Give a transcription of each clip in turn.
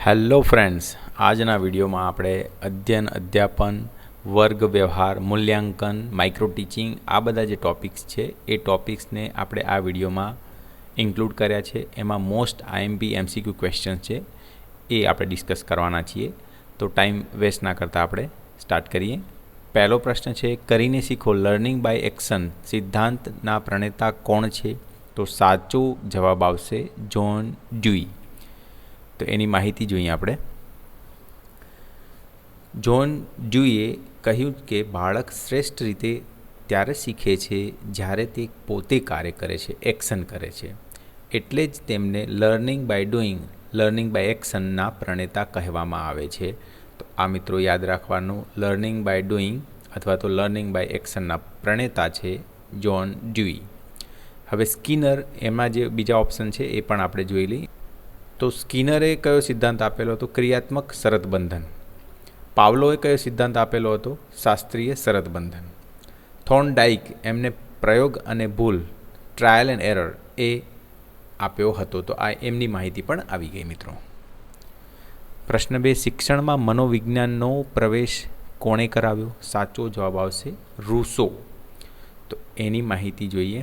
Hello friends, આજના વિડીયોમાં આપણે અધ્યયન, અધ્યાપન, વર્ગ વ્યવહાર, મૂલ્યાંકન, માઇક્રો ટીચિંગ આ બધા જે ટૉપિક્સ છે એ ટૉપિક્સને આપણે આ વિડીયોમાં ઇન્ક્લુડ કર્યા છે. એમાં મોસ્ટ આઈએમપી એમસીક્યુ ક્વેશ્ચન્સ છે એ આપણે ડિસ્કસ કરવાના છીએ. તો ટાઈમ વેસ્ટ ના કરતાં આપણે સ્ટાર્ટ કરીએ. પહેલો પ્રશ્ન છે, કરીને શીખો લર્નિંગ બાય એક્શન સિદ્ધાંતના પ્રણેતા કોણ છે? તો સાચો જવાબ આવશે જ્હોન ડ્યુઈ. તો એની માહિતી જોઈએ આપણે. જ્હોન ડ્યુઈએ કહ્યું કે બાળક શ્રેષ્ઠ રીતે ત્યારે શીખે છે જ્યારે તે પોતે કાર્ય કરે છે, એક્શન કરે છે. એટલે જ તેમને learning by doing, learning by એક્શનના પ્રણેતા કહેવામાં આવે છે. તો આ મિત્રો યાદ રાખવાનું, લર્નિંગ બાય ડુઈંગ અથવા તો લર્નિંગ બાય એક્શનના પ્રણેતા છે જ્હોન ડ્યુઈ. હવે સ્કિનર, એમાં જે બીજા ઓપ્શન છે એ પણ આપણે જોઈ લઈએ. તો સ્કિનરે કયો સિદ્ધાંત આપેલો હતો? ક્રિયાત્મક શરત બંધન. પાવલોએ કયો સિદ્ધાંત આપેલો હતો? શાસ્ત્રીય શરત બંધન. થોર્નડાઇક એમને પ્રયોગ અને ભૂલ, ટ્રાયલ એન્ડ એરર એ આપ્યો હતો. તો આ એમની માહિતી પણ આવી ગઈ મિત્રો. પ્રશ્ન 2, શિક્ષણમાં મનોવિજ્ઞાનનો પ્રવેશ કોણે કરાવ્યો? સાચો જવાબ આવશે રૂસો. તો એની માહિતી જોઈએ.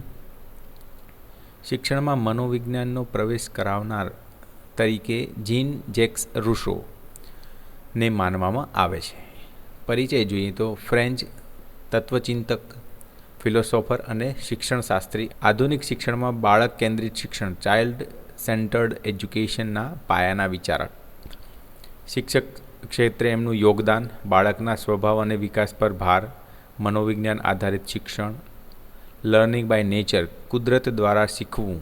શિક્ષણમાં મનોવિજ્ઞાનનો પ્રવેશ કરાવનાર તરીકે જીન જેક્સ રૂસોને માનવામાં આવે છે. પરિચય જોઈએ તો ફ્રેન્ચ તત્વચિંતક, ફિલોસોફર અને શિક્ષણશાસ્ત્રી. આધુનિક શિક્ષણમાં બાળક કેન્દ્રિત શિક્ષણ, ચાઇલ્ડ સેન્ટર્ડ એજ્યુકેશનના પાયાના વિચારક. શિક્ષક ક્ષેત્રે એમનું યોગદાન, બાળકના સ્વભાવ અને વિકાસ પર ભાર, મનોવિજ્ઞાન આધારિત શિક્ષણ, લર્નિંગ બાય નેચર, કુદરત દ્વારા શીખવું,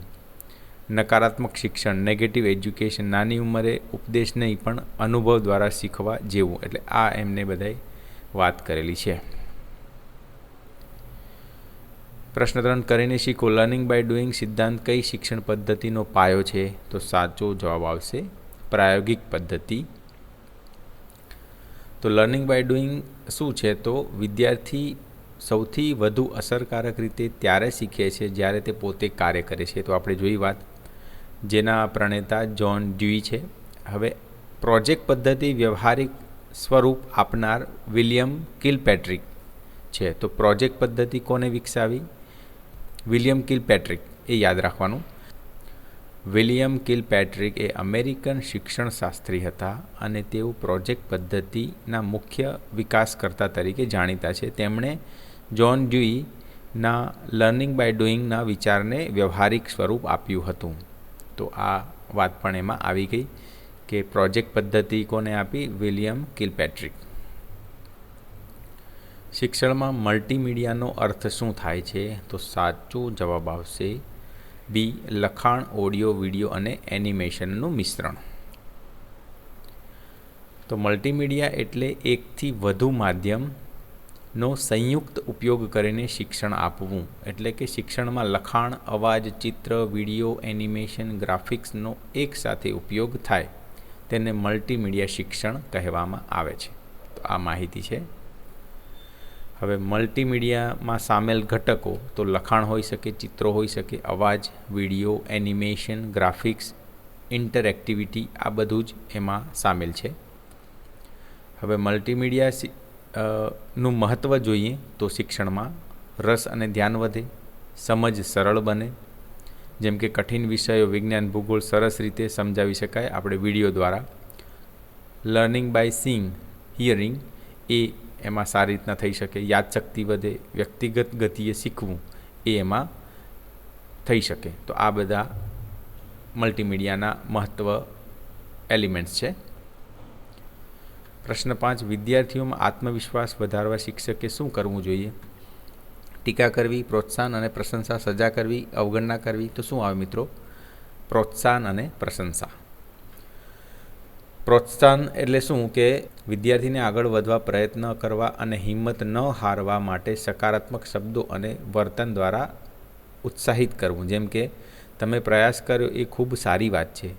નકારાત્મક શિક્ષણ, નેગેટિવ એજ્યુકેશન, નાની ઉંમરે ઉપદેશ નહીં પણ અનુભવ દ્વારા શીખવા જેવું. એટલે આ એમને બધાય વાત કરેલી છે. પ્રશ્ન 3, કરીને શીખો લર્નિંગ બાય ડુઈંગ સિદ્ધાંત કઈ શિક્ષણ પદ્ધતિનો પાયો છે? તો સાચો જવાબ આવશે પ્રાયોગિક પદ્ધતિ. તો લર્નિંગ બાય ડુઈંગ શું છે? તો વિદ્યાર્થી સૌથી વધુ અસરકારક રીતે ત્યારે શીખે છે જ્યારે તે પોતે કાર્ય કરે છે. તો આપણે જોઈ વાત, જેના પ્રણેતા જ્હોન ડ્યુઈ છે. હવે પ્રોજેક્ટ પદ્ધતિ વ્યવહારિક સ્વરૂપ આપનાર વિલિયમ કિલપેટ્રિક છે. તો પ્રોજેક્ટ પદ્ધતિ કોને વિકસાવી? વિલિયમ કિલપેટ્રિક, એ યાદ રાખવાનું. વિલિયમ કિલપેટ્રિક એ અમેરિકન શિક્ષણશાસ્ત્રી હતા અને તેઓ પ્રોજેક્ટ પદ્ધતિના મુખ્ય વિકાસકર્તા તરીકે જાણીતા છે. તેમણે જ્હોન ડ્યુઈના લર્નિંગ બાય ડુઈંગના વિચારને વ્યવહારિક સ્વરૂપ આપ્યું હતું. તો આ વાત પણ એમાં આવી ગઈ કે પ્રોજેક્ટ પદ્ધતિ કોને આપી? વિલિયમ કિલપેટ્રિક. શિક્ષણમાં મલ્ટીમીડિયાનો અર્થ શું થાય છે? તો સાચો જવાબ આવશે બી, લખાણ, ઓડિયો, વિડીયો અને એનિમેશનનું મિશ્રણ. તો મલ્ટીમીડિયા એટલે એકથી વધુ માધ્યમનો સંયુક્ત ઉપયોગ કરીને શિક્ષણ આપવું. એટલે કે શિક્ષણમાં લખાણ, અવાજ, ચિત્ર, વિડીયો, એનિમેશન, ગ્રાફિક્સનો એકસાથે ઉપયોગ થાય તેને મલ્ટીમીડિયા શિક્ષણ કહેવામાં આવે છે. તો આ માહિતી છે. હવે મલ્ટીમીડિયામાં સામેલ ઘટકો, તો લખાણ હોઈ શકે, ચિત્રો હોઈ શકે, અવાજ, વિડીયો, એનિમેશન, ગ્રાફિક્સ, ઇન્ટરેક્ટિવિટી આ બધું જ એમાં સામેલ છે. હવે મલ્ટીમીડિયા નું મહત્ત્વ જોઈએ તો શિક્ષણમાં રસ અને ધ્યાન વધે, સમજ સરળ બને. જેમ કે કઠિન વિષયો, વિજ્ઞાન, ભૂગોળ સરસ રીતે સમજાવી શકાય આપણે વિડીયો દ્વારા. લર્નિંગ બાય સીઈંગ, હિયરિંગ એ એમાં સારી રીતના થઈ શકે. યાદશક્તિ વધે, વ્યક્તિગત ગતિએ શીખવું એ એમાં થઈ શકે. તો આ બધા મલ્ટીમીડિયાના મહત્ત્વ એલિમેન્ટ્સ છે. પ્રશ્ન 5, વિદ્યાર્થીઓમાં આત્મવિશ્વાસ વધારવા શિક્ષકે શું કરવું જોઈએ? ટીકા કરવી, પ્રોત્સાહન અને પ્રશંસા, સજા કરવી, અવગણના કરવી. તો શું આવે મિત્રો? પ્રોત્સાહન અને પ્રશંસા. પ્રોત્સાહન એટલે શું કે વિદ્યાર્થીને આગળ વધવા પ્રયત્ન કરવા અને હિંમત ન હારવા માટે સકારાત્મક શબ્દો અને વર્તન દ્વારા ઉત્સાહિત કરવું. જેમ કે તમે પ્રયાસ કર્યો એ ખૂબ સારી વાત છે,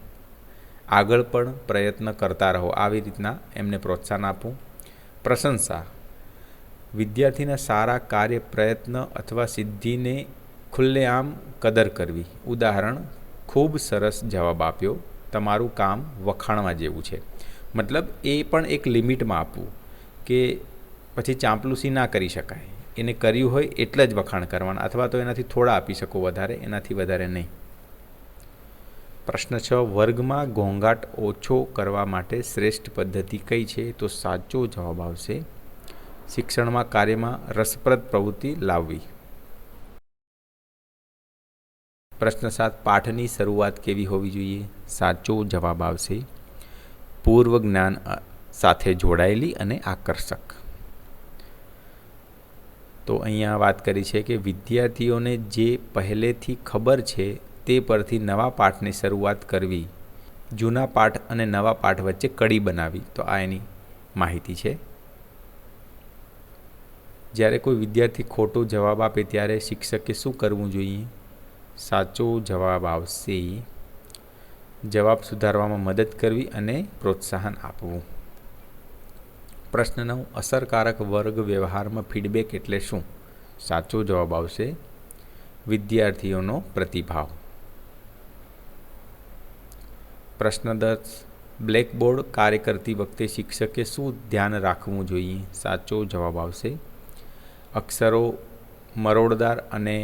આગળ પણ પ્રયત્ન કરતા રહો, આવી રીતના એમને પ્રોત્સાહન આપવું. પ્રશંસા, વિદ્યાર્થીના સારા કાર્ય, પ્રયત્ન અથવા સિદ્ધિને ખુલ્લેઆમ કદર કરવી. ઉદાહરણ, ખૂબ સરસ જવાબ આપ્યો, તમારું કામ વખાણવા જેવું છે. મતલબ એ પણ એક લિમિટમાં આપવું કે પછી ચાંપલુસી ના કરી શકાય. એને કર્યું હોય એટલે જ વખાણ કરવાના, અથવા તો એનાથી થોડા આપી શકો વધારે, એનાથી વધારે નહીં. પ્રશ્ન 6, વર્ગમાં ઘોંઘાટ ઓછો કરવા માટે શ્રેષ્ઠ પદ્ધતિ કઈ છે? તો સાચો જવાબ આવશે શિક્ષણમાં કાર્યમાં રસપ્રદ પ્રવૃત્તિ લાવવી. પ્રશ્ન 7, પાઠની શરૂઆત કેવી હોવી જોઈએ? સાચો જવાબ આવશે પૂર્વ જ્ઞાન સાથે જોડાયેલી અને આકર્ષક. તો અહીંયા વાત કરી છે કે વિદ્યાર્થીઓને જે પહેલેથી ખબર છે તે પરથી નવા પાઠની શરૂઆત કરવી, જૂના પાઠ અને નવા પાઠ વચ્ચે કડી બનાવી. તો આ એની માહિતી છે. જ્યારે કોઈ વિદ્યાર્થી ખોટો જવાબ આપે ત્યારે શિક્ષકે શું કરવું જોઈએ? સાચો જવાબ આવશે જવાબ સુધારવામાં મદદ કરવી અને પ્રોત્સાહન આપવું. પ્રશ્ન 9, અસરકારક વર્ગ વ્યવહારમાં ફીડબેક એટલે શું? સાચો જવાબ આવશે વિદ્યાર્થીઓનો પ્રતિભાવ. પ્રશ્ન 10, બ્લેકબોર્ડ કાર્ય કરતી વખતે શિક્ષકે શું ધ્યાન રાખવું જોઈએ? સાચો જવાબ આવશે અક્ષરો મરોડદાર અને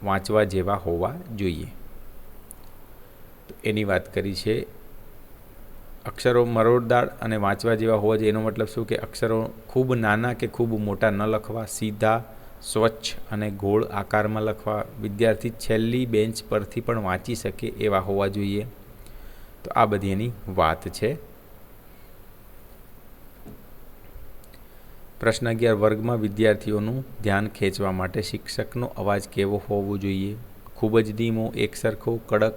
વાંચવા જેવા હોવા જોઈએ. તો એની વાત કરી છે. અક્ષરો મરોડદાર અને વાંચવા જેવા હોવા જોઈએ એનો મતલબ શું કે અક્ષરો ખૂબ નાના કે ખૂબ મોટા ન લખવા, સીધા, સ્વચ્છ અને ગોળ આકારમાં લખવા, વિદ્યાર્થી છેલ્લી બેન્ચ પરથી પણ વાંચી શકે એવા હોવા જોઈએ. તો આ બધી એની વાત છે. પ્રશ્ન 11, વર્ગમાં વિદ્યાર્થીઓનું ધ્યાન ખેંચવા માટે શિક્ષકનો અવાજ કેવો હોવો જોઈએ? ખૂબ જ ધીમો, એકસરખો, કડક?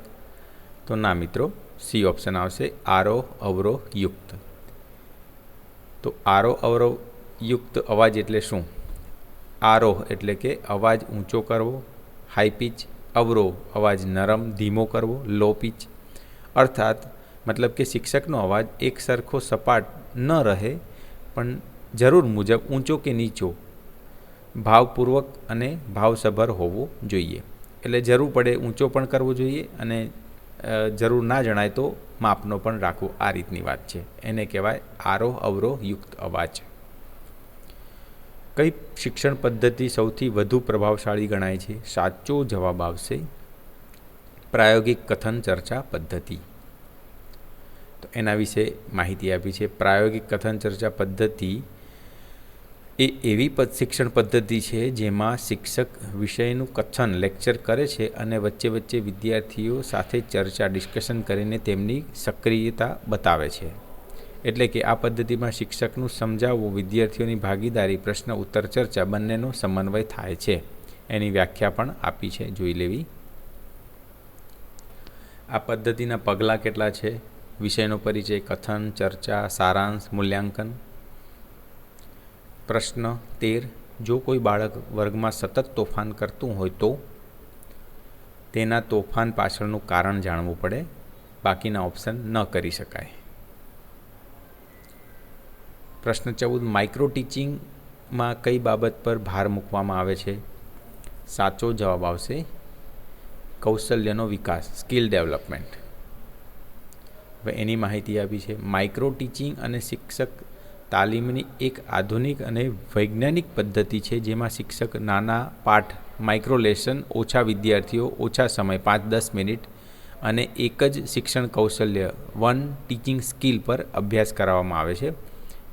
તો ના મિત્રો, સી ઓપ્શન આવશે આરોહ અવરોહ યુક્ત. તો આરોહ અવરોહ યુક્ત અવાજ એટલે શું? આરોહ એટલે કે અવાજ ઊંચો કરવો, હાઈ પિચ. અવરોહ અવાજ નરમ ધીમો કરવો, લો પિચ. અર્થાત મતલબ કે શિક્ષકનો અવાજ એક સરખો સપાટ ન રહે પણ જરૂર મુજબ ઊંચો કે નીચો, ભાવપૂર્વક અને ભાવસભર હોવો જોઈએ. એટલે જરૂર પડે ઊંચો પણ કરવો જોઈએ અને જરૂર ના જણાય તો માપનો પણ રાખવો. આ રીતની વાત છે. એને કહેવાય આરોહ અવરોહ યુક્ત અવાજ. કઈ શિક્ષણ પદ્ધતિ સૌથી વધુ પ્રભાવશાળી ગણાય છે? સાચો જવાબ આવશે પ્રાયોગિક કથન ચર્ચા પદ્ધતિ. તો એના વિશે માહિતી આપી છે. પ્રાયોગિક કથન ચર્ચા પદ્ધતિ એ એવી શિક્ષણ પદ્ધતિ છે જેમાં શિક્ષક વિષયનું કથન લેક્ચર કરે છે અને વચ્ચે વચ્ચે વિદ્યાર્થીઓ સાથે ચર્ચા ડિસ્કશન કરીને તેમની સક્રિયતા બતાવે છે. એટલે કે આ પદ્ધતિમાં શિક્ષકનું સમજાવવું, વિદ્યાર્થીઓની ભાગીદારી, પ્રશ્ન ઉત્તર ચર્ચા બંનેનો સમન્વય થાય છે. એની વ્યાખ્યા પણ આપી છે, જોઈ લેવી. આ પદ્ધતિના પગલાં કેટલા છે? વિષયનો પરિચય, કથન, ચર્ચા, સારાંશ, મૂલ્યાંકન. પ્રશ્ન 13, જો કોઈ બાળક વર્ગમાં સતત તોફાન કરતું હોય તો તેના તોફાન પાછળનું કારણ જાણવું પડે. બાકીના ઓપ્શન ન કરી શકાય. પ્રશ્ન 14, માઇક્રો ટીચિંગમાં કઈ બાબત પર ભાર મૂકવામાં આવે છે? સાચો જવાબ આવશે કૌશલ્યનો વિકાસ, સ્કિલ ડેવલપમેન્ટ. હવે એની માહિતી આપી છે. માઇક્રો ટીચિંગ અને શિક્ષક તાલીમની એક આધુનિક અને વૈજ્ઞાનિક પદ્ધતિ છે જેમાં શિક્ષક નાના પાઠ, માઇક્રો લેસન, ઓછા વિદ્યાર્થીઓ, ઓછા સમય 5-10 મિનિટ અને એક જ શિક્ષણ કૌશલ્ય, વન ટીચિંગ સ્કિલ પર અભ્યાસ કરાવવામાં આવે છે.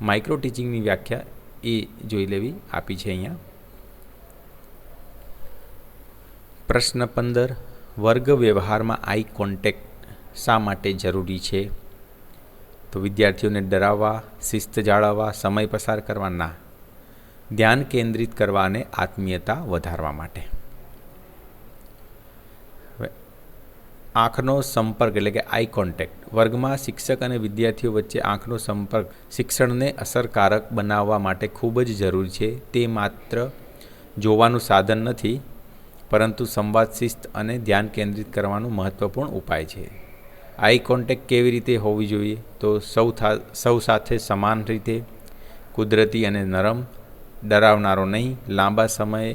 માઇક્રો ટીચિંગની વ્યાખ્યા એ જોઈ લેવી, આપી છે અહીંયા. પ્રશ્ન 15, વર્ગ વ્યવહારમાં આઈ કોન્ટેક્ટ શા માટે જરૂરી છે? તો વિદ્યાર્થીઓને ડરાવવા, શિસ્ત જાળવવા, સમય પસાર કરવા? ના, ધ્યાન કેન્દ્રિત કરવા અને આત્મીયતા વધારવા માટે. હવે આંખનો સંપર્ક એટલે કે આઈ કોન્ટેક્ટ. વર્ગમાં શિક્ષક અને વિદ્યાર્થીઓ વચ્ચે આંખનો સંપર્ક શિક્ષણને અસરકારક બનાવવા માટે ખૂબ જ જરૂરી છે. તે માત્ર જોવાનું સાધન નથી પરંતુ સંવાદ, શિસ્ત અને ધ્યાન કેન્દ્રિત કરવાનો મહત્વપૂર્ણ ઉપાય છે. આઈ કોન્ટેક્ટ કેવી રીતે હોવી જોઈએ? તો સૌ સાથે સમાન રીતે, કુદરતી અને નરમ, ડરાવનારો નહીં, લાંબા સમયે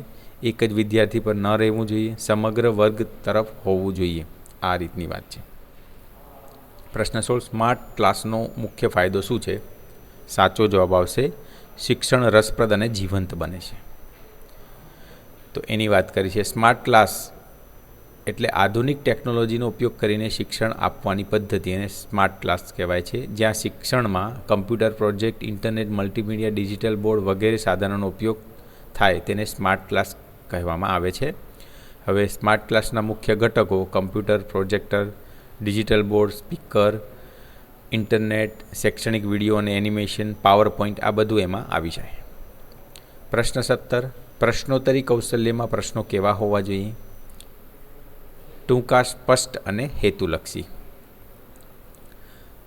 એક જ વિદ્યાર્થી પર ન રહેવું જોઈએ, સમગ્ર વર્ગ તરફ હોવું જોઈએ. આ રીતની વાત છે. પ્રશ્ન 16, સ્માર્ટ ક્લાસનો મુખ્ય ફાયદો શું છે? સાચો જવાબ આવશે શિક્ષણ રસપ્રદ અને જીવંત બને છે. તો એની વાત કરી છે. સ્માર્ટ ક્લાસ એટલે આધુનિક ટેકનોલોજીનો ઉપયોગ કરીને શિક્ષણ આપવાની પદ્ધતિ એને સ્માર્ટ ક્લાસ કહેવાય છે, જ્યાં શિક્ષણમાં computer, project, internet, multimedia, digital board વગેરે સાધનોનો ઉપયોગ થાય તેને સ્માર્ટ ક્લાસ કહેવામાં આવે છે. હવે સ્માર્ટ ક્લાસના મુખ્ય ઘટકો computer, projector, digital board, speaker, internet, શૈક્ષણિક વિડીયો અને એનિમેશન, પાવર પોઈન્ટ આ બધું એમાં આવી જાય. પ્રશ્ન 17, પ્રશ્નોત્તરી કૌશલ્યમાં પ્રશ્નો કેવા હોવા જોઈએ? ટૂંકા, સ્પષ્ટ અને હેતુલક્ષી.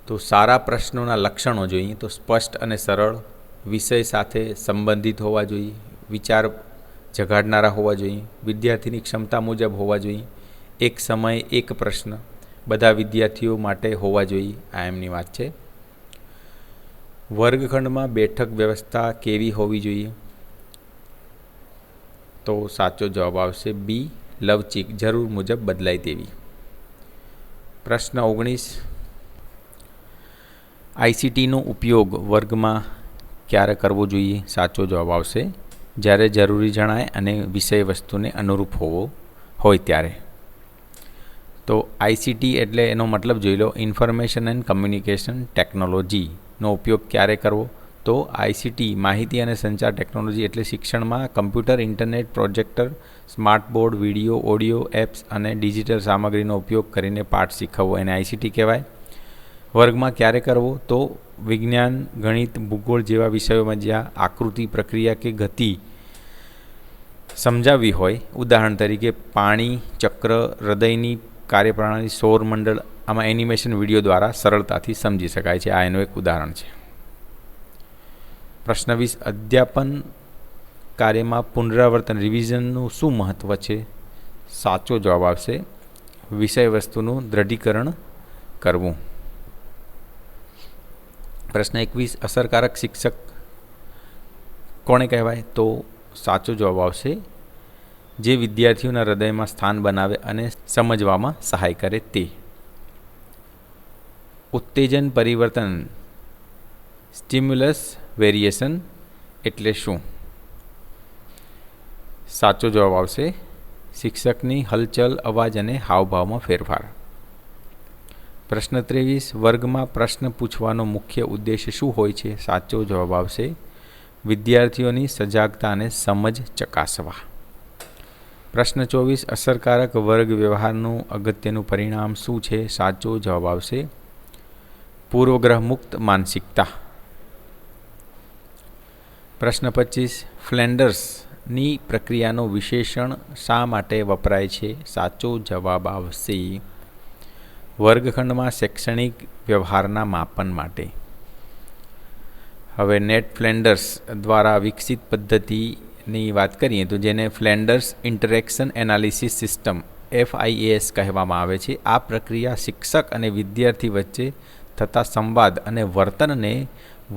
તો સારા પ્રશ્નોના લક્ષણો જોઈએ તો સ્પષ્ટ અને સરળ, વિષય સાથે સંબંધિત હોવા જોઈએ, વિચાર જગાડનારા હોવા જોઈએ, વિદ્યાર્થીની ક્ષમતા મુજબ હોવા જોઈએ, એક સમયે એક પ્રશ્ન, બધા વિદ્યાર્થીઓ માટે હોવા જોઈએ. આ એમની વાત છે. વર્ગખંડમાં બેઠક વ્યવસ્થા કેવી હોવી જોઈએ? તો સાચો જવાબ આવશે બી, લવચીક, જરૂર મુજબ બદલાય તેવી. પ્રશ્ન 19, આઈસીટીનો ઉપયોગ વર્ગમાં ક્યારે કરવો જોઈએ? સાચો જવાબ આવશે જ્યારે જરૂરી જણાય અને વિષય વસ્તુને અનુરૂપ હોય ત્યારે. તો આઈસીટી એટલે એનો મતલબ જોઈ લો, ઇન્ફોર્મેશન એન્ડ કમ્યુનિકેશન ટેકનોલોજીનો ઉપયોગ ક્યારે કરવો? તો આઈસીટી માહિતી અને સંચાર ટેકનોલોજી એટલે શિક્ષણમાં computer, internet, projector, smart board, video, audio, apps અને ડિજિટલ સામગ્રીનો ઉપયોગ કરીને પાઠ શીખવવો એને આઈસીટી કહેવાય. વર્ગમાં ક્યારે કરવો? તો વિજ્ઞાન, ગણિત, ભૂગોળ જેવા વિષયોમાં જ્યાં આકૃતિ, પ્રક્રિયા કે ગતિ સમજાવવી હોય, ઉદાહરણ તરીકે પાણી ચક્ર, હૃદયની કાર્યપ્રણાલી, સૌરમંડળ, આમાં એનિમેશન વિડીયો દ્વારા સરળતાથી સમજી શકાય છે. આ એનું એક ઉદાહરણ છે. પ્રશ્ન 20, અધ્યાપન કાર્યમાં પુનરાવર્તન રિવિઝનનું શું મહત્ત્વ છે? સાચો જવાબ આવશે વિષય વસ્તુનું દૃઢીકરણ કરવું. પ્રશ્ન 21, અસરકારક શિક્ષક કોને કહેવાય? તો સાચો જવાબ આવશે જે વિદ્યાર્થીઓના હૃદયમાં સ્થાન બનાવે અને સમજવામાં સહાય કરે તે. ઉત્તેજન પરિવર્તન સ્ટિમ્યુલસ વેરિએશન એટલે શું? સાચો જવાબ આવશે શિક્ષકની હલચલ, અવાજ અને હાવભાવમાં ફેરફાર. પ્રશ્ન 23, વર્ગમાં પ્રશ્ન પૂછવાનો મુખ્ય ઉદ્દેશ્ય શું હોય છે? સાચો જવાબ આવશે વિદ્યાર્થીઓની સજાગતા અને સમજ ચકાસવા. પ્રશ્ન 24, અસરકારક વર્ગ વ્યવહારનું અગત્યનું પરિણામ શું છે? સાચો જવાબ આવશે પૂર્વગ્રહ મુક્ત માનસિકતા. પ્રશ્ન 25, ફ્લેન્ડર્સની પ્રક્રિયાનો વિશેષણ શા માટે વપરાય છે? સાચો જવાબ આવશે વર્ગખંડમાં શૈક્ષણિક વ્યવહારના માપન માટે. હવે નેટ ફ્લેન્ડર્સ દ્વારા વિકસિત પદ્ધતિની વાત કરીએ તો જેને ફ્લેન્ડર્સ ઇન્ટરેક્શન એનાલિસિસ સિસ્ટમ FIAS કહેવામાં આવે છે. આ પ્રક્રિયા શિક્ષક અને વિદ્યાર્થી વચ્ચે થતા સંવાદ અને વર્તનને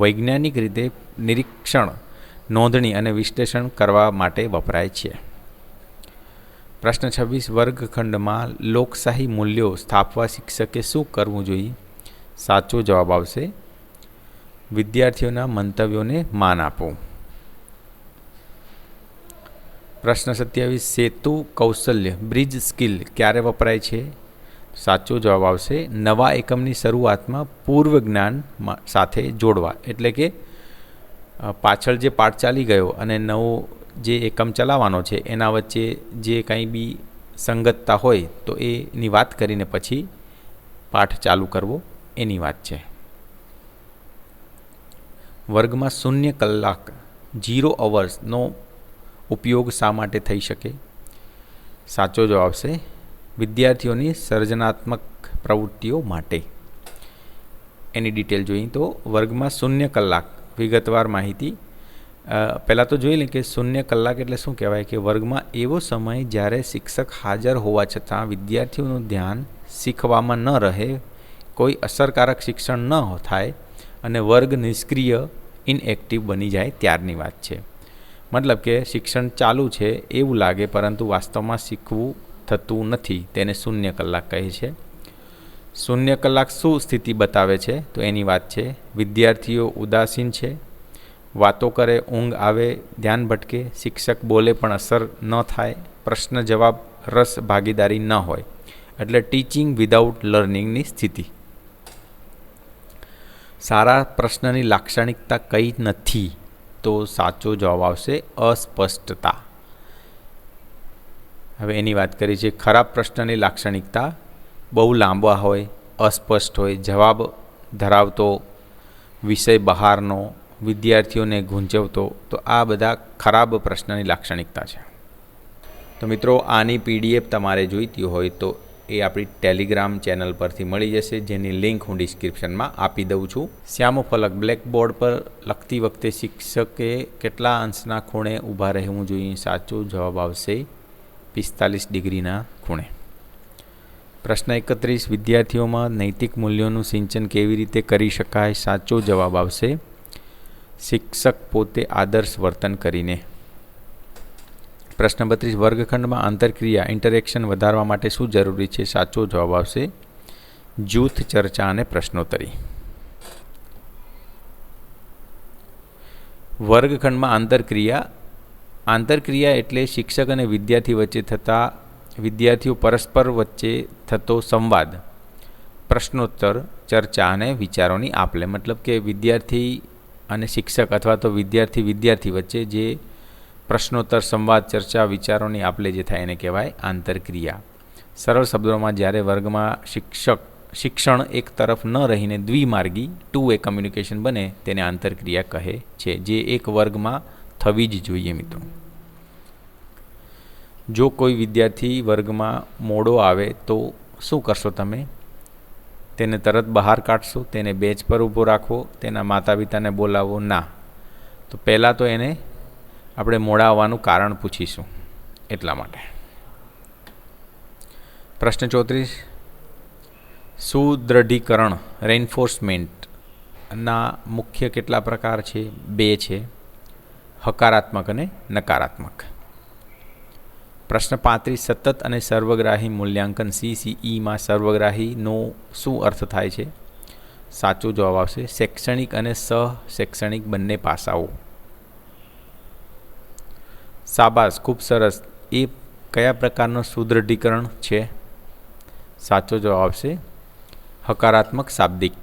વૈજ્ઞાનિક રીતે નિરીક્ષણ, નોંધણી અને વિશ્લેષણ કરવા માટે વપરાય છે. પ્રશ્ન 26, વર્ગખંડમાં લોકશાહી મૂલ્યો સ્થાપવા શિક્ષકે શું કરવું જોઈએ? સાચો જવાબ આવશે વિદ્યાર્થીઓના મંતવ્યોને માન આપવું. પ્રશ્ન 27, સેતુ કૌશલ્ય બ્રિજ સ્કિલ ક્યારે વપરાય છે? સાચો જવાબ આવશે નવા એકમની શરૂઆતમાં પૂર્વ જ્ઞાન સાથે જોડવા. એટલે કે પાછળ જે પાઠ ચાલી ગયો અને નવો જે એકમ ચલાવવાનો છે એના વચ્ચે જે કંઈ બી સંગતતા હોય તો એની વાત કરીને પછી પાઠ ચાલુ કરવો એની વાત છે. વર્ગમાં 0 કલાક 0 અવર્સનો ઉપયોગ શા માટે થઈ શકે? સાચો જવાબ આવશે વિદ્યાર્થીઓની સર્જનાત્મક પ્રવૃત્તિઓ માટે. એની ડિટેલ જોઈએ તો વર્ગમાં 0 કલાક વિગતવાર માહિતી પહેલાં તો જોઈ લે કે 0 કલાક એટલે શું કહેવાય કે વર્ગમાં એવો સમય જ્યારે શિક્ષક હાજર હોવા છતાં વિદ્યાર્થીઓનું ધ્યાન શીખવામાં ન રહે, કોઈ અસરકારક શિક્ષણ ન થાય અને વર્ગ નિષ્ક્રિય ઇનએક્ટિવ બની જાય ત્યારની વાત છે. મતલબ કે શિક્ષણ ચાલુ છે એવું લાગે પરંતુ વાસ્તવમાં શીખવું થતું નથી, તેને 0 કલાક કહે છે. શૂન્ય કલાક શું સ્થિતિ બતાવે છે? તો એની વાત છે વિદ્યાર્થીઓ ઉદાસીન છે, વાતો કરે, ઊંઘ આવે, ધ્યાન ભટકે, શિક્ષક બોલે પણ અસર ન થાય, પ્રશ્ન જવાબ રસ ભાગીદારી ન હોય, એટલે ટીચિંગ વિધાઉટ લર્નિંગની સ્થિતિ. સારા પ્રશ્નની લાક્ષણિકતા કઈ નથી? તો સાચો જવાબ આવશે અસ્પષ્ટતા. હવે એની વાત કરી છે. ખરાબ પ્રશ્નની લાક્ષણિકતા બહુ લાંબા હોય, અસ્પષ્ટ હોય, જવાબ ધરાવતો, વિષય બહારનો, વિદ્યાર્થીઓને ગૂંચવતો. તો આ બધા ખરાબ પ્રશ્નની લાક્ષણિકતા છે. તો મિત્રો, આની PDF તમારે જોઈતી હોય તો એ આપણી ટેલિગ્રામ ચેનલ પરથી મળી જશે, જેની લિંક હું ડિસ્ક્રિપ્શનમાં આપી દઉં છું. શ્યામફલક બ્લેકબોર્ડ પર લખતી વખતે શિક્ષકે કેટલા અંશના ખૂણે ઊભા રહેવું જોઈએ? સાચો જવાબ આવશે 45 ડિગ્રીના ખૂણે. પ્રશ્ન 31, વિદ્યાર્થીઓમાં નૈતિક મૂલ્યોનું સિંચન કેવી રીતે કરી શકાય? સાચો જવાબ આવશે શિક્ષક પોતે આદર્શ વર્તન કરીને. પ્રશ્ન 32, વર્ગખંડમાં આંતરક્રિયા ઇન્ટરેક્શન વધારવા માટે શું જરૂરી છે? સાચો જવાબ આવશે જૂથ ચર્ચા અને પ્રશ્નોત્તરી. વર્ગખંડમાં આંતરક્રિયા એટલે શિક્ષક અને વિદ્યાર્થી વચ્ચે થતા વિદ્યાર્થીઓ પરસ્પર વચ્ચે થતો સંવાદ, પ્રશ્નોત્તર, ચર્ચા અને વિચારોની આપલે. મતલબ કે વિદ્યાર્થી અને શિક્ષક અથવા તો વિદ્યાર્થી વચ્ચે જે પ્રશ્નોત્તર, સંવાદ, ચર્ચા, વિચારોની આપલે જે થાય એને કહેવાય આંતરક્રિયા. સરળ શબ્દોમાં જ્યારે વર્ગમાં શિક્ષણ એક તરફ ન રહીને દ્વિમાર્ગી ટુ વે કમ્યુનિકેશન બને તેને આંતરક્રિયા કહે છે, જે એક વર્ગમાં થવી જ જોઈએ. મિત્રો, જો કોઈ વિદ્યાર્થી વર્ગમાં મોડો આવે તો શું કરશો તમે? તેને તરત બહાર કાઢશો? તેને બેન્ચ પર ઊભો રાખવો? તેના માતા પિતાને બોલાવો? ના. તો પહેલાં તો એને આપણે મોડા આવવાનું કારણ પૂછીશું એટલા માટે. પ્રશ્ન 34, સુદૃઢીકરણ રેઇન્ફોર્સમેન્ટના મુખ્ય કેટલા પ્રકાર છે? 2 છે, હકારાત્મક અને નકારાત્મક. પ્રશ્ન 35, સતત અને સર્વગ્રાહી મૂલ્યાંકન CCEમાં સર્વગ્રાહીનો શું અર્થ થાય છે? સાચો જવાબ આવશે શૈક્ષણિક અને સહ-શૈક્ષણિક બંને પાસાઓ. શાબાશ, ખૂબ સરસ. એ કયા પ્રકારનો સુદૃઢીકરણ છે? સાચો જવાબ આવશે હકારાત્મક શાબ્દિક.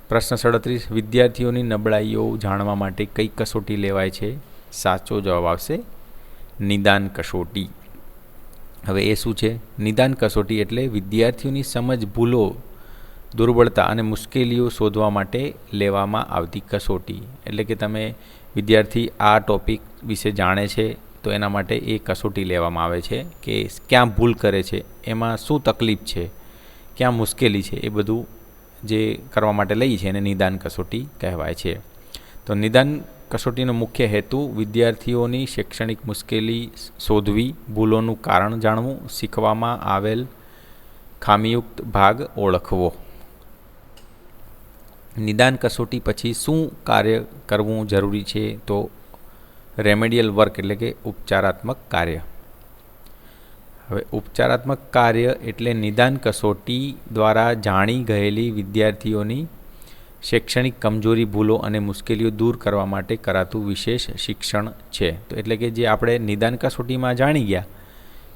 પ્રશ્ન 37, વિદ્યાર્થીઓની નબળાઈઓ જાણવા માટે કઈ કસોટી લેવાય છે? સાચો જવાબ આવશે નિદાન કસોટી. હવે એ શું છે? નિદાન કસોટી એટલે વિદ્યાર્થીઓની સમજ, ભૂલો, દુર્બળતા અને મુશ્કેલીઓ શોધવા માટે લેવામાં આવતી કસોટી. એટલે કે તમે વિદ્યાર્થી આ ટોપિક વિશે જાણે છે તો એના માટે એ કસોટી લેવામાં આવે છે કે ક્યાં ભૂલ કરે છે, એમાં શું તકલીફ છે, ક્યાં મુશ્કેલી છે, એ બધું જે કરવા માટે લઈ છે એને નિદાન કસોટી કહેવાય છે. તો નિદાન કસોટીનો મુખ્ય હેતુ વિદ્યાર્થીઓની શૈક્ષણિક મુશ્કેલી શોધવી, ભૂલોનું કારણ જાણવું, શીખવામાં આવેલ ખામીયુક્ત ભાગ ઓળખવો. નિદાન કસોટી પછી શું કાર્ય કરવું જરૂરી છે? તો રેમેડિયલ વર્ક એટલે કે ઉપચારાત્મક કાર્ય. હવે ઉપચારાત્મક કાર્ય એટલે નિદાન કસોટી દ્વારા જાણી ગયેલી વિદ્યાર્થીઓની શૈક્ષણિક કમજોરી, ભૂલો અને મુશ્કેલીઓ દૂર કરવા માટે કરાતું વિશેષ શિક્ષણ છે. તો એટલે કે જે આપણે નિદાન કસોટીમાં જાણી ગયા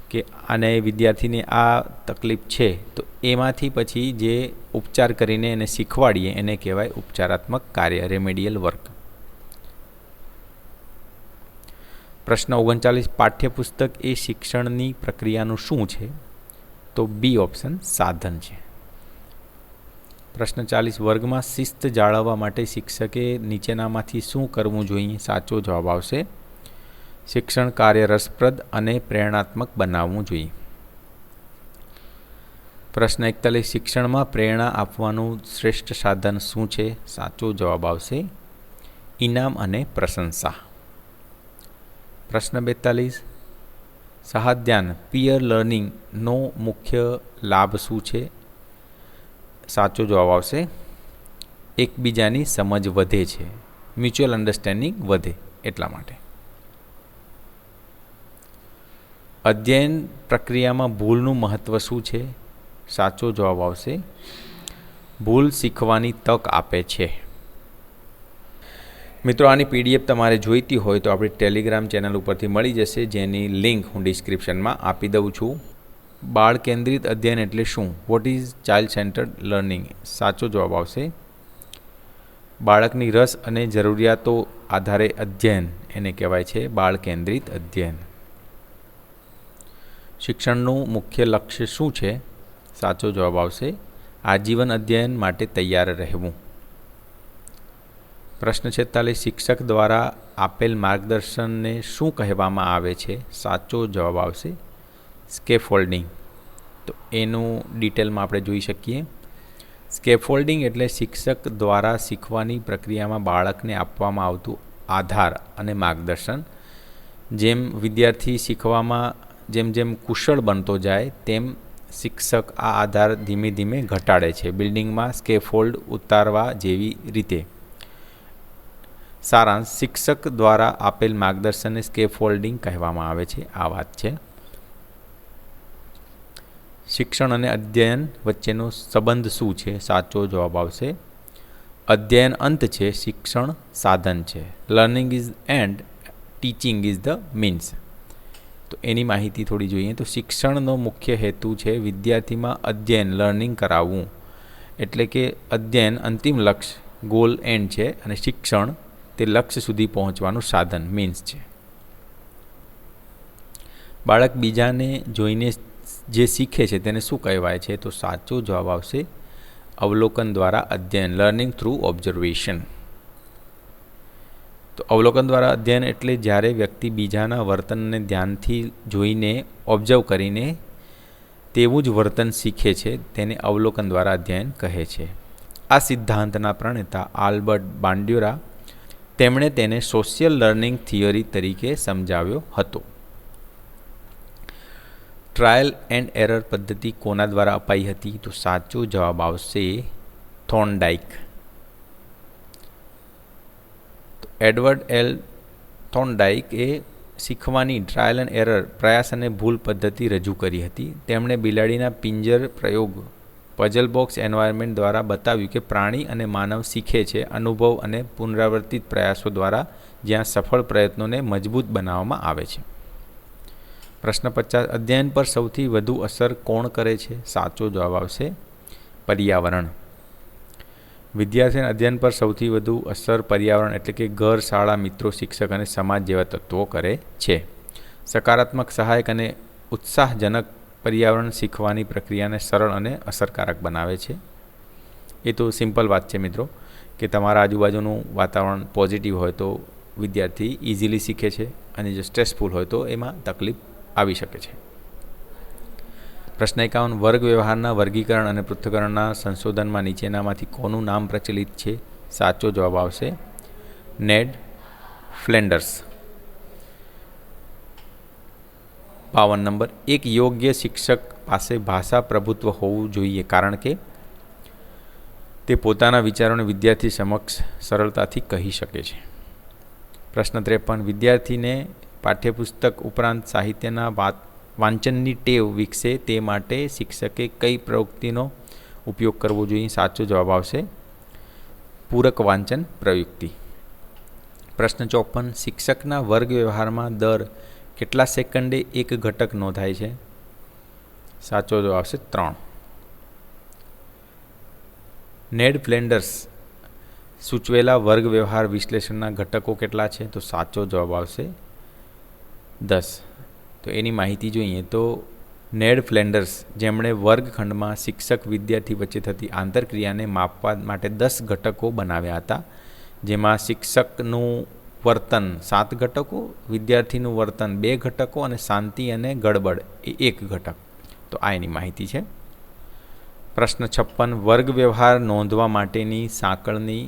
કે આને વિદ્યાર્થીને આ તકલીફ છે, તો એમાંથી પછી જે ઉપચાર કરીને એને શીખવાડીએ એને કહેવાય ઉપચારાત્મક કાર્ય, રેમેડિયલ વર્ક. પ્રશ્ન 39, પાઠ્યપુસ્તક એ શિક્ષણની પ્રક્રિયાનું શું છે? તો બી ઓપ્શન સાધન છે. પ્રશ્ન 40, વર્ગમાં શિસ્ત જાળવવા માટે શિક્ષકે નીચેનામાંથી શું કરવું જોઈએ? સાચો જવાબ આવશે શિક્ષણ કાર્ય રસપ્રદ અને પ્રેરણાત્મક બનાવવું જોઈએ. પ્રશ્ન 41, શિક્ષણમાં પ્રેરણા આપવાનું શ્રેષ્ઠ સાધન શું છે? સાચો જવાબ આવશે ઇનામ અને પ્રશંસા. પ્રશ્ન 42, સહાધ્યાન પીયર લર્નિંગનો મુખ્ય લાભ શું છે? સાચો જવાબ આવશે એકબીજાની સમજ વધે છે, મ્યુચ્યુઅલ અન્ડરસ્ટેન્ડિંગ વધે એટલા માટે. અધ્યયન પ્રક્રિયામાં ભૂલનું મહત્ત્વ શું છે? સાચો જવાબ આવશે ભૂલ શીખવાની તક આપે છે. મિત્રો, આની પીડીએફ તમારે જોઈતી હોય તો આપણી ટેલિગ્રામ ચેનલ ઉપરથી મળી જશે, જેની લિંક હું ડિસ્ક્રિપ્શનમાં આપી દઉં છું. બાળ કેન્દ્રિત અધ્યયન એટલે શું? What is child centred learning? સાચો જવાબ આવશે બાળકની રસ અને જરૂરિયાતો આધારે અધ્યયન, એને કહેવાય છે બાળ કેન્દ્રિત અધ્યયન. શિક્ષણનું મુખ્ય લક્ષ્ય શું છે? સાચો જવાબ આવશે આજીવન અધ્યયન માટે તૈયાર રહેવું. પ્રશ્ન 46, શિક્ષક દ્વારા આપેલ માર્ગદર્શનને શું કહેવામાં આવે છે? સાચો જવાબ આવશે સ્કેફોલ્ડિંગ. તો એનું ડિટેલમાં આપણે જોઈ શકીએ. સ્કેફોલ્ડિંગ એટલે શિક્ષક દ્વારા શીખવાની પ્રક્રિયામાં બાળકને આપવામાં આવતું આધાર અને માર્ગદર્શન. જેમ વિદ્યાર્થી શીખવામાં જેમ કુશળ બનતો જાય તેમ શિક્ષક આ આધાર ધીમે ધીમે ઘટાડે છે, બિલ્ડિંગમાં સ્કેફોલ્ડ ઉતારવા જેવી રીતે. સારાંશ: શિક્ષક દ્વારા આપેલ માર્ગદર્શનને સ્કેફોલ્ડિંગ કહેવામાં આવે છે. આ વાત છે. શિક્ષણ અને અધ્યયન વચ્ચેનો સંબંધ શું છે? સાચો જવાબ આવશે અધ્યયન અંત છે, શિક્ષણ સાધન છે. Learning is and, teaching is the means. તો એની માહિતી થોડી જોઈએ તો શિક્ષણનો મુખ્ય હેતુ છે વિદ્યાર્થીમાં અધ્યયન લર્નિંગ કરાવવું, એટલે કે અધ્યયન અંતિમ લક્ષ્ય ગોલ એન્ડ છે અને શિક્ષણ તે લક્ષ્ય સુધી પહોંચવાનું સાધન મીન્સ છે. બાળક બીજાને જોઈને જે શીખે છે તેને શું કહેવાય છે? તો સાચો જવાબ આવશે અવલોકન દ્વારા અધ્યયન, લર્નિંગ થ્રુ ઓબ્ઝર્વેશન. તો અવલોકન દ્વારા અધ્યયન એટલે જ્યારે વ્યક્તિ બીજાના વર્તનને ધ્યાનથી જોઈને ઓબ્ઝર્વ કરીને તેવું જ વર્તન શીખે છે તેને અવલોકન દ્વારા અધ્યયન કહે છે. આ સિદ્ધાંતના પ્રણેતા આલ્બર્ટ બાંડ્યુરા, તેમણે તેને સોશિયલ લર્નિંગ થિયરી તરીકે સમજાવ્યો હતો. ટ્રાયલ એન્ડ એરર પદ્ધતિ કોના દ્વારા અપાઈ હતી? તો સાચો જવાબ આવશે થોર્નડાઇક. એડવર્ડ એલ થોર્નડાઇક એ શીખવાની ટ્રાયલ એન્ડ એરર પ્રયાસ અને ભૂલ પદ્ધતિ રજૂ કરી હતી. તેમણે બિલાડીના પિંજર પ્રયોગ પઝલ બોક્સ એન્વાયરમેન્ટ દ્વારા બતાવ્યું કે પ્રાણી અને માનવ શીખે છે અનુભવ અને પુનરાવર્તિત પ્રયાસો દ્વારા, જ્યાં સફળ પ્રયત્નોને મજબૂત બનાવવામાં આવે છે. પ્રશ્ન 50, અધ્યયન પર સૌથી વધુ અસર કોણ કરે છે? સાચો જવાબ આવશે પર્યાવરણ. વિદ્યાર્થીના અધ્યયન પર સૌથી વધુ અસર પર્યાવરણ એટલે કે ઘર, શાળા, મિત્રો, શિક્ષક અને સમાજ જેવા તત્વો કરે છે. સકારાત્મક, સહાયક અને ઉત્સાહજનક પર્યાવરણ શીખવાની પ્રક્રિયાને સરળ અને અસરકારક બનાવે છે. એ તો સિમ્પલ વાત છે મિત્રો, કે તમારા આજુબાજુનું વાતાવરણ પોઝિટિવ હોય તો વિદ્યાર્થી ઇઝીલી શીખે છે, અને જો સ્ટ્રેસફુલ હોય તો એમાં તકલીફ આવી શકે છે. પ્રશ્ન 51, વર્ગ વ્યવહારના વર્ગીકરણ અને પૃથ્થકરણના સંશોધનમાં નીચેનામાંથી કોનું નામ પ્રચલિત છે? સાચો જવાબ આવશે નેડ ફ્લેન્ડર્સ. 52 નંબર, એક યોગ્ય શિક્ષક પાસે ભાષા પ્રભુત્વ હોવું જોઈએ કારણ કે તે પોતાના વિચારોને વિદ્યાર્થી સમક્ષ સરળતાથી કહી શકે છે. પ્રશ્ન 53, વિદ્યાર્થીને પાઠ્યપુસ્તક ઉપરાંત સાહિત્યના વાંચનની ટેવ વિકસે તે માટે શિક્ષકે કઈ પ્રવૃત્તિનો ઉપયોગ કરવો જોઈએ? સાચો જવાબ આવશે પૂરક વાંચન પ્રવૃત્તિ. પ્રશ્ન 54, શિક્ષકના વર્ગ વ્યવહારમાં દર કેટલા સેકન્ડે એક ઘટક નોંધાય છે? સાચો જવાબ આવશે 3. નેડ ફ્લેન્ડર્સ સૂચવેલા વર્ગ વ્યવહાર વિશ્લેષણના ઘટકો કેટલા છે? તો સાચો જવાબ આવશે 10. તો એની માહિતી જોઈએ તો નેડ ફ્લેન્ડર્સ, જેમણે વર્ગખંડમાં શિક્ષક વિદ્યાર્થી વચ્ચે થતી આંતરક્રિયાને માપવા માટે 10 ઘટકો બનાવ્યા હતા, જેમાં શિક્ષકનું વર્તન 7 ઘટકો, વિદ્યાર્થીનું વર્તન 2 ઘટકો અને શાંતિ અને ગડબડ એ 1 ઘટક. તો આ એની માહિતી છે. પ્રશ્ન 56, વર્ગ વ્યવહાર નોંધવા માટેની સાંકળની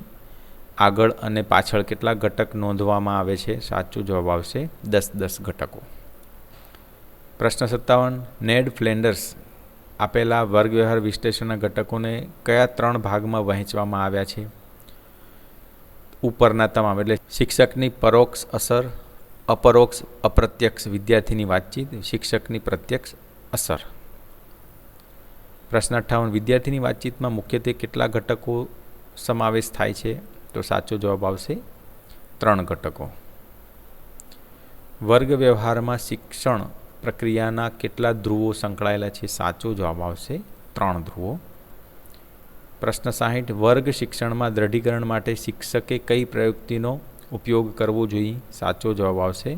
આગળ અને પાછળ કેટલા ઘટક નોંધવામાં આવે છે? સાચો જવાબ આવશે 10 ઘટકો. પ્રશ્ન 57, નેડ ફ્લેન્ડર્સ આપેલા વર્ગ વ્યવહાર વિશ્લેષણના ઘટકોને કયા 3 ભાગમાં વહેંચવામાં આવ્યા છે? ઉપરના તમામ, એટલે શિક્ષકની પરોક્ષ અસર, અપરોક્ષ અપ્રત્યક્ષ વિદ્યાર્થીની વાતચીત, શિક્ષકની પ્રત્યક્ષ અસર. પ્રશ્ન 58 વિદ્યાર્થીની વાતચીતમાં મુખ્યત્વે કેટલા ઘટકો સમાવેશ થાય છે? તો સાચો જવાબ આવશે 3 ઘટકો. વર્ગ વ્યવહારમાં શિક્ષણ પ્રક્રિયાના કેટલા ધ્રુવો સંકળાયેલા છે? સાચો જવાબ આવશે 3 ધ્રુવો. પ્રશ્ન 60 વર્ગ શિક્ષણમાં દ્રઢીકરણ માટે શિક્ષકે કઈ પ્રયુક્તિનો ઉપયોગ કરવો જોઈએ? સાચો જવાબ આવશે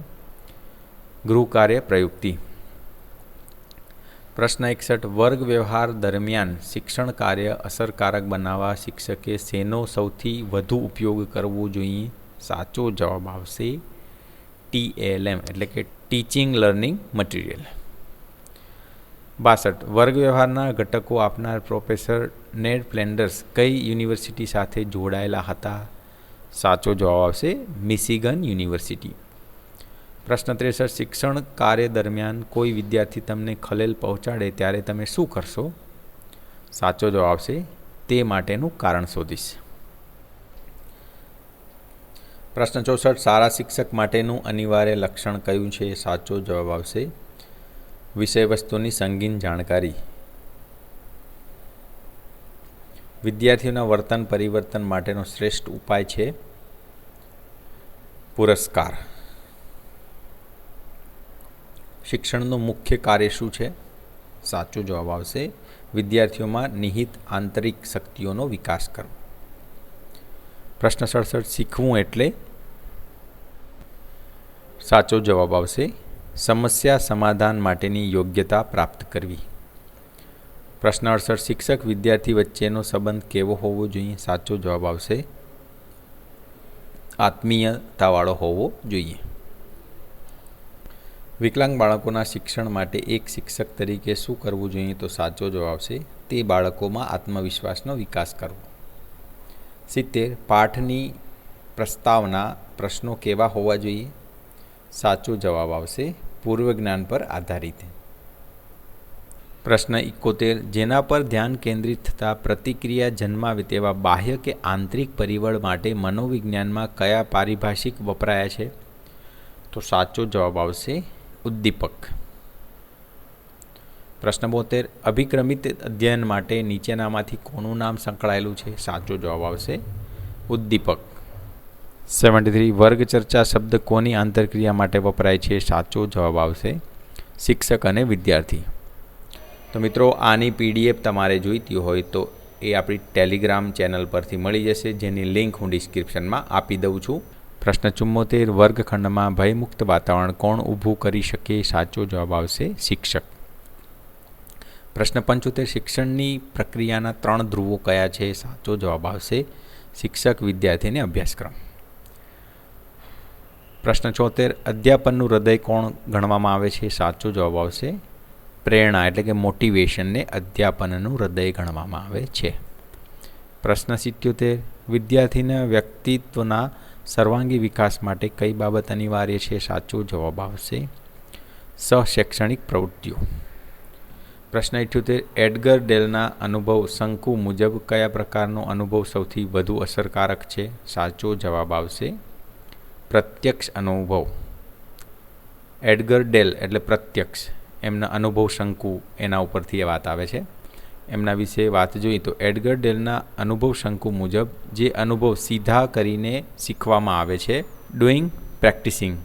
ગૃહકાર્ય પ્રયુક્તિ. પ્રશ્ન 61 વર્ગ વ્યવહાર દરમિયાન શિક્ષણ કાર્ય અસરકારક બનાવવા શિક્ષકે શેનો સૌથી વધુ ઉપયોગ કરવો જોઈએ? સાચો જવાબ આવશે TLM એટલે કે ટીચિંગ લર્નિંગ મટીરિયલ. 62 વર્ગ વ્યવહારના ઘટકો આપનાર પ્રોફેસર નેડ ફ્લેન્ડર્સ કઈ યુનિવર્સિટી સાથે જોડાયેલા હતા? સાચો જવાબ આવશે મિશિગન યુનિવર્સિટી. પ્રશ્ન 63 શિક્ષણ કાર્ય દરમિયાન કોઈ વિદ્યાર્થી તમને ખલેલ પહોંચાડે ત્યારે તમે શું કરશો? સાચો જવાબ આવશે તે માટેનું કારણ શોધીશ. પ્રશ્ન 64 સારા શિક્ષક માટેનું અનિવાર્ય લક્ષણ કયું છે? સાચો જવાબ આવશે વિષયવસ્તુની સંગીન જાણકારી. વિદ્યાર્થીઓના વર્તન પરિવર્તન માટેનો શ્રેષ્ઠ ઉપાય છે પુરસ્કાર. શિક્ષણનું મુખ્ય કાર્ય શું છે? સાચો જવાબ આવશે વિદ્યાર્થીઓમાં નિહિત આંતરિક શક્તિઓનો વિકાસ કરવો. પ્રશ્ન 67 શીખવું એટલે? સાચો જવાબ આવશે સમસ્યા સમાધાન માટેની યોગ્યતા પ્રાપ્ત કરવી. પ્રશ્ન 68 શિક્ષક વિદ્યાર્થી વચ્ચેનો સંબંધ કેવો હોવો જોઈએ? સાચો જવાબ આવશે આત્મીયતાવાળો હોવો જોઈએ. વિકલાંગ બાળકોના શિક્ષણ માટે એક શિક્ષક તરીકે શું કરવું જોઈએ? તો સાચો જવાબ આવશે તે બાળકોમાં આત્મવિશ્વાસનો વિકાસ કરવો. 70 પાઠની પ્રસ્તાવના પ્રશ્નો કેવા હોવા જોઈએ? સાચો જવાબ આવશે પૂર્વ જ્ઞાન પર આધારિત. પ્રશ્ન 71 જેના પર ધ્યાન કેન્દ્રિત થતાં પ્રતિક્રિયા જન્માવે તેવા બાહ્ય કે આંતરિક પરિબળ માટે મનોવિજ્ઞાનમાં કયા પારિભાષિક વપરાયા છે? તો સાચો જવાબ આવશે ઉદ્દીપક. પ્રશ્ન 72 અભિક્રમિત અધ્યયન માટે નીચેનામાંથી કોનું નામ સંકળાયેલું છે? સાચો જવાબ આવશે ઉદ્દીપક. 73 વર્ગ ચર્ચા શબ્દ કોની આંતરક્રિયા માટે વપરાય છે? સાચો જવાબ આવશે શિક્ષક અને વિદ્યાર્થી. તો મિત્રો આની PDF તમારે જોઈતી હોય તો એ આપણી ટેલિગ્રામ ચેનલ પરથી મળી જશે, જેની લિંક હું ડિસ્ક્રિપ્શનમાં આપી દઉં છું. પ્રશ્ન 74 વર્ગખંડમાં ભયમુક્ત વાતાવરણ કોણ ઊભું કરી શકે? સાચો જવાબ આવશે શિક્ષક. પ્રશ્ન 75 શિક્ષણની પ્રક્રિયાના 3 ધ્રુવો કયા છે? સાચો જવાબ આવશે શિક્ષક વિદ્યાર્થી અને અભ્યાસક્રમ. પ્રશ્ન 74 અધ્યાપનનું હૃદય કોણ ગણવામાં આવે છે? સાચો જવાબ આવશે પ્રેરણા એટલે કે મોટિવેશનને અધ્યાપનનું હૃદય ગણવામાં આવે છે. પ્રશ્ન 77 વિદ્યાર્થીના વ્યક્તિત્વના સર્વાંગી વિકાસ માટે કઈ બાબત અનિવાર્ય છે? સાચો જવાબ આવશે સહશૈક્ષણિક પ્રવૃત્તિઓ. પ્રશ્ન 78 એડગર ડેલના અનુભવ શંકુ મુજબ કયા પ્રકારનો અનુભવ સૌથી વધુ અસરકારક છે? સાચો જવાબ આવશે પ્રત્યક્ષ અનુભવ. એડગર ડેલ એટલે પ્રત્યક્ષ, એમના અનુભવ શંકુ એના ઉપરથી એ વાત આવે છે. એમના વિશે વાત જોઈએ તો એડગર ડેલના અનુભવ શંકુ મુજબ જે અનુભવ સીધા કરીને શીખવામાં આવે છે, ડુઈંગ પ્રેક્ટિસિંગ,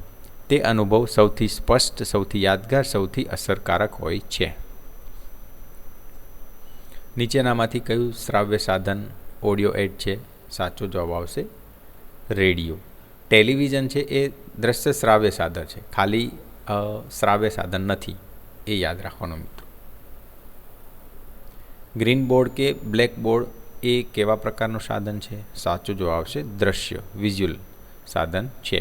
તે અનુભવ સૌથી સ્પષ્ટ, સૌથી યાદગાર, સૌથી અસરકારક હોય છે. નીચેનામાંથી કયું શ્રાવ્ય સાધન ઓડિયો એડ છે? સાચો જવાબ આવશે રેડિયો. ટેલિવિઝન છે એ દ્રશ્ય શ્રાવ્ય સાધન છે, ખાલી શ્રાવ્ય સાધન નથી, એ યાદ રાખવાનું મિત્રો. ગ્રીન બોર્ડ કે બ્લેક બોર્ડ એ કેવા પ્રકારનું સાધન છે? સાચો જવાબ આવશે દ્રશ્ય વિઝ્યુઅલ સાધન છે.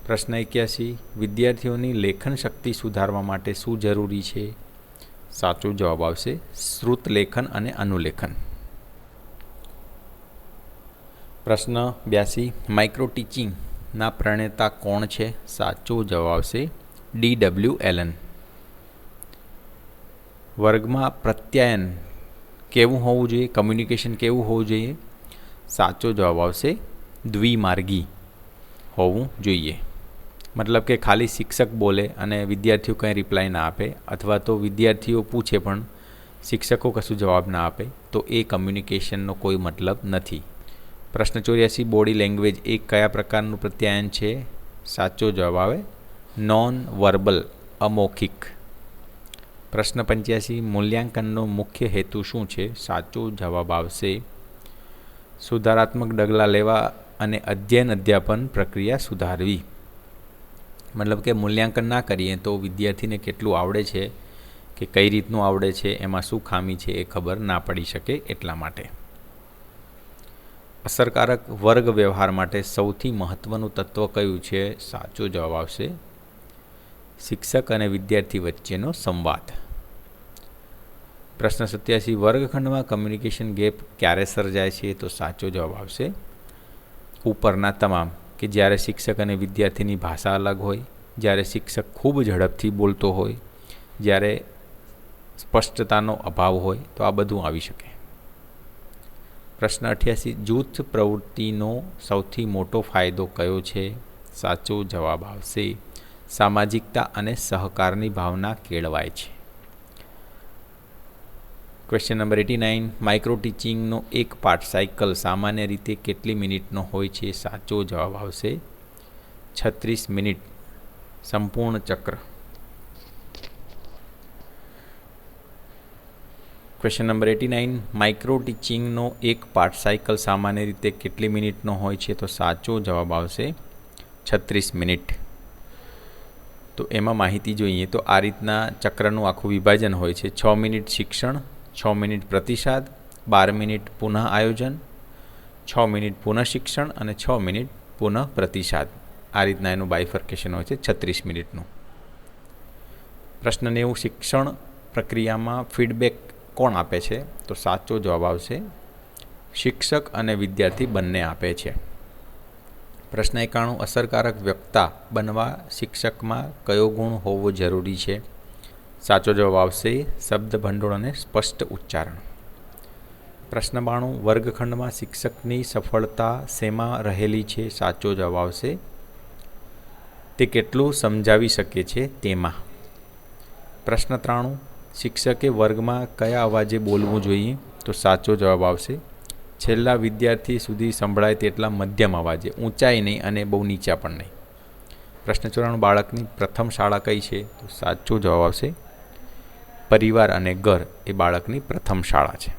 પ્રશ્ન 81 વિદ્યાર્થીઓની લેખન શક્તિ સુધારવા માટે શું જરૂરી છે? સાચો જવાબ આવશે શ્રુત લેખન અને અનુલેખન. પ્રશ્ન 82 માઇક્રો ટીચિંગના પ્રણેતા કોણ છે? સાચો જવાબ આવશે D.W. એલન. વર્ગમાં પ્રત્યાયન કેવું હોવું જોઈએ? કમ્યુનિકેશન કેવું હોવું જોઈએ? સાચો જવાબ આવશે દ્વિમાર્ગી હોવું જોઈએ. મતલબ કે ખાલી શિક્ષક બોલે અને વિદ્યાર્થીઓ કંઈ રિપ્લાય ના આપે, અથવા તો વિદ્યાર્થીઓ પૂછે પણ શિક્ષકો કશું જવાબ ના આપે, તો એ કમ્યુનિકેશનનો કોઈ મતલબ નથી. પ્રશ્ન 84, બોડી લેંગ્વેજ એ કયા પ્રકારનું પ્રત્યાયન છે? સાચો જવાબ આવે નોન વર્બલ, અમૌખિક. પ્રશ્ન 85, મૂલ્યાંકનનો મુખ્ય હેતુ શું છે? સાચો જવાબ આવશે સુધારાત્મક ડગલાં લેવા અને અધ્યયન અધ્યાપન પ્રક્રિયા સુધારવી. મતલબ કે મૂલ્યાંકન ના કરીએ તો વિદ્યાર્થીને કેટલું આવડે છે કે કઈ રીતનું આવડે છે, એમાં શું ખામી છે એ ખબર ના પડી શકે એટલા માટે. અસરકારક વર્ગ વ્યવહાર માટે સૌથી મહત્ત્વનું તત્વ કયું છે? સાચો જવાબ આવશે શિક્ષક અને વિદ્યાર્થી વચ્ચેનો સંવાદ. પ્રશ્ન 87, વર્ગખંડમાં કમ્યુનિકેશન ગેપ ક્યારે સર્જાય છે? તો સાચો જવાબ આવશે ઉપરના તમામ, કે જ્યારે શિક્ષક અને વિદ્યાર્થીની ભાષા અલગ હોય, જ્યારે શિક્ષક ખૂબ ઝડપથી બોલતો હોય, જ્યારે સ્પષ્ટતાનો અભાવ હોય, તો આ બધું આવી શકે. પ્રશ્ન 88, જૂથ પ્રવૃત્તિનો સૌથી મોટો ફાયદો કયો છે? સાચો જવાબ આવશે સામાજિકતા અને સહકારની ભાવના કેળવાય છે. ક્વેશ્ચન નંબર 89, માઇક્રો ટીચિંગનો એક પાઠ સાયકલ સામાન્ય રીતે કેટલી મિનિટનો હોય છે? સાચો જવાબ આવશે 36 મિનિટ, સંપૂર્ણ ચક્ર. ક્વેશ્ચન નંબર 89, માઇક્રો ટીચિંગનો એક પાઠ સાયકલ સામાન્ય રીતે કેટલી મિનિટનો હોય છે? તો સાચો જવાબ આવશે 36 મિનિટ. તો એમાં માહિતી જોઈએ તો આ રીતના ચક્રનું આખું વિભાજન હોય છે. 6 મિનિટ શિક્ષણ, 6 મિનિટ પ્રતિસાદ, 12 મિનિટ પુનઃ આયોજન, 6 મિનિટ પુનઃ શિક્ષણ અને 6 મિનિટ પુનઃ પ્રતિસાદ. આ રીતના એનું બાયફર્કેશન હોય છે 36 મિનિટનું. પ્રશ્ન 90, શિક્ષણ પ્રક્રિયામાં ફીડબેક કોણ આપે છે? તો સાચો જવાબ આવશે શિક્ષક અને વિદ્યાર્થી બંને આપે છે. પ્રશ્ન 91, અસરકારક વક્તા બનવા શિક્ષકમાં કયો ગુણ હોવો જરૂરી છે? સાચો જવાબ આવશે શબ્દ ભંડોળ અને સ્પષ્ટ ઉચ્ચારણ. પ્રશ્ન 92, વર્ગખંડમાં શિક્ષકની સફળતા શેમાં રહેલી છે? સાચો જવાબ આવશે તે કેટલું સમજાવી શકે છે તેમાં. પ્રશ્ન 93, શિક્ષકે વર્ગમાં કયા અવાજે બોલવું જોઈએ? તો સાચો જવાબ આવશે છેલ્લા વિદ્યાર્થી સુધી સંભળાય તેટલા મધ્યમ અવાજે, ઊંચાઈ નહીં અને બહુ નીચા પણ નહીં. પ્રશ્ન 94, બાળકની પ્રથમ શાળા કઈ છે? તો સાચો જવાબ આવશે પરિવાર અને ઘર એ બાળકની પ્રથમ શાળા છે.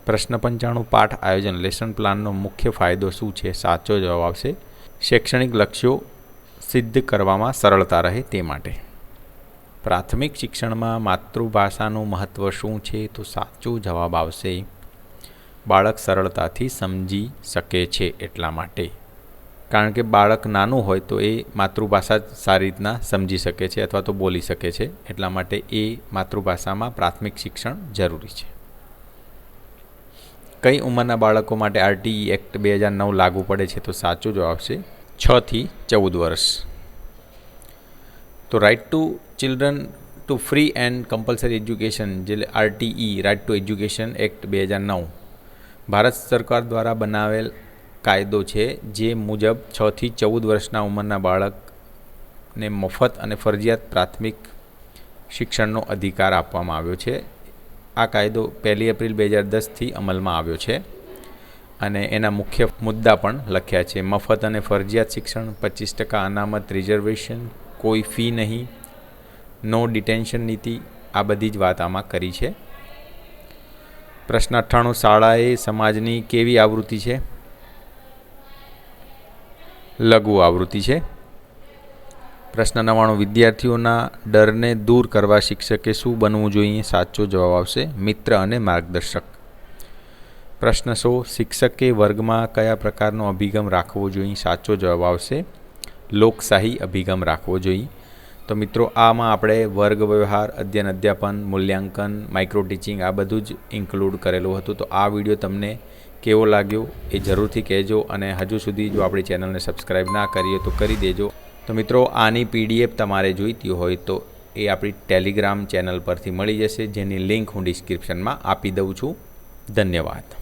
પ્રશ્ન 95, પાઠ આયોજન લેસન પ્લાનનો મુખ્ય ફાયદો શું છે? સાચો જવાબ આવશે શૈક્ષણિક લક્ષ્યો સિદ્ધ કરવામાં સરળતા રહે તે માટે. પ્રાથમિક શિક્ષણમાં માતૃભાષાનું મહત્ત્વ શું છે? તો સાચો જવાબ આવશે બાળક સરળતાથી સમજી શકે છે એટલા માટે. કારણ કે બાળક નાનું હોય તો એ માતૃભાષા જ સારી રીતના સમજી શકે છે અથવા તો બોલી શકે છે, એટલા માટે એ માતૃભાષામાં પ્રાથમિક શિક્ષણ જરૂરી છે. કઈ ઉંમરના બાળકો માટે આરટીઈ એક્ટ 2009 લાગુ પડે છે? તો સાચો જવાબ આવશે 6 થી 14 વર્ષ. તો right to children to free and compulsory education, જે RTE right to education act 2009 Bharat સરકાર દ્વારા બનાવેલ કાયદો છે, જે મુજબ 6 થી 14 વર્ષના ઉંમરના બાળકને મફત અને ફરજિયાત પ્રાથમિક શિક્ષણનો અધિકાર આપવામાં આવ્યો છે. આ કાયદો 1 એપ્રિલ 2010થી અમલમાં આવ્યો છે અને એના મુખ્ય મુદ્દા પણ લખ્યા છે. મફત અને ફરજિયાત શિક્ષણ, 25% અનામત રિઝર્વેશન, કોઈ ફી નહીં, નો ડિટેન્શન નીતિ, આ બધી જ વાત આમાં કરી છે. પ્રશ્ન 98, શાળા એ સમાજની કેવી આવૃત્તિ છે? લઘુ આવૃત્તિ છે. પ્રશ્ન 99, વિદ્યાર્થીઓના ડરને દૂર કરવા શિક્ષકે શું બનવું જોઈએ? સાચો જવાબ આવશે મિત્ર અને માર્ગદર્શક. પ્રશ્ન 100, શિક્ષકે વર્ગમાં કયા પ્રકારનો અભિગમ રાખવો જોઈએ? સાચો જવાબ આવશે લોકશાહી અભિગમ રાખવો જોઈએ. તો મિત્રો, આમાં આપણે વર્ગ વ્યવહાર, અધ્યયન અધ્યાપન, મૂલ્યાંકન, માઇક્રો ટીચિંગ આ બધું જ ઇન્ક્લુડ કરેલું હતું. તો આ વિડીયો તમને કેવો લાગ્યો એ જરૂરથી કહેજો, અને હજુ સુધી જો આપણી ચેનલને સબસ્ક્રાઈબ ના કરી હોય તો કરી દેજો. તો મિત્રો, આની પીડીએફ તમારે જોઈતી હોય તો એ આપણી ટેલિગ્રામ ચેનલ પરથી મળી જશે, જેની લિંક હું ડિસ્ક્રિપ્શનમાં આપી દઉં છું. ધન્યવાદ.